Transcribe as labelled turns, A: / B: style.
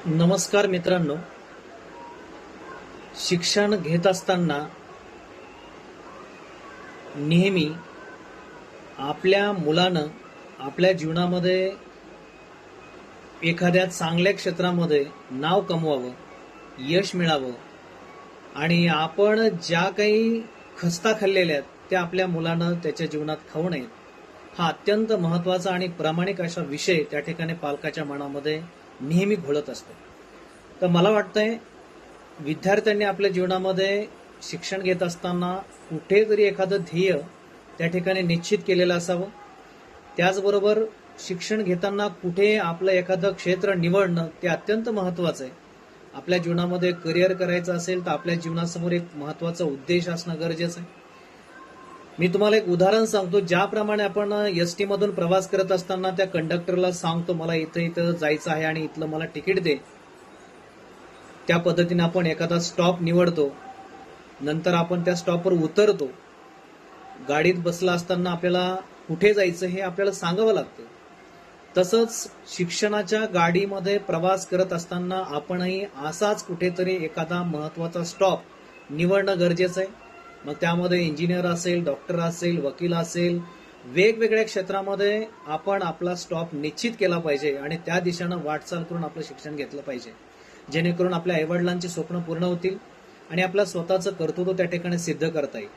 A: नमस्कार मित्रांनो. शिक्षण घेत असताना नेहमी आपल्या मुलानं आपल्या जीवनामध्ये एखाद्या चांगल्या क्षेत्रामध्ये नाव कमवावं, यश मिळावं आणि आपण ज्या काही खस्ता खाल्लेल्या आहेत त्या आपल्या मुलानं त्याच्या जीवनात खाऊ नयेत, हा अत्यंत महत्वाचा आणि प्रामाणिक असा विषय त्या ठिकाणी पालकाच्या मनामध्ये नेहमी घोळत असतो. तर मला वाटतंय विद्यार्थ्यांनी आपल्या जीवनामध्ये शिक्षण घेत असताना कुठेतरी एखादं ध्येय त्या ठिकाणी निश्चित केलेलं असावं. त्याचबरोबर शिक्षण घेताना कुठे आपलं एखादं क्षेत्र निवडणं ते अत्यंत महत्वाचं आहे. आपल्या जीवनामध्ये करिअर करायचं असेल तर आपल्या जीवनासमोर एक महत्वाचा उद्देश असणं गरजेचं आहे. मी तुम्हाला एक उदाहरण सांगतो. ज्याप्रमाणे आपण एसटी मधून प्रवास करत असताना त्या कंडक्टरला सांगतो मला इथं इथं जायचं आहे आणि इथलं मला तिकीट दे, त्या पद्धतीने आपण एखादा स्टॉप निवडतो, नंतर आपण त्या स्टॉपवर उतरतो. गाडीत बसला असताना आपल्याला कुठे जायचं हे आपल्याला सांगावं लागतं. तसंच शिक्षणाच्या गाडीमध्ये प्रवास करत असताना आपणही असाच कुठेतरी एखादा महत्वाचा स्टॉप निवडणं गरजेचं आहे. मग त्यामध्ये इंजिनियर असेल, डॉक्टर असेल, वकील असेल, वेगवेगळ्या क्षेत्रामध्ये आपण आपला स्टॉप निश्चित केला पाहिजे आणि त्या दिशेनं वाटचाल करून आपलं शिक्षण घेतलं पाहिजे, जेणेकरून आपल्या आईवडिलांची स्वप्न पूर्ण होतील आणि आपलं स्वतःचं कर्तृत्व त्या ठिकाणी सिद्ध करता येईल.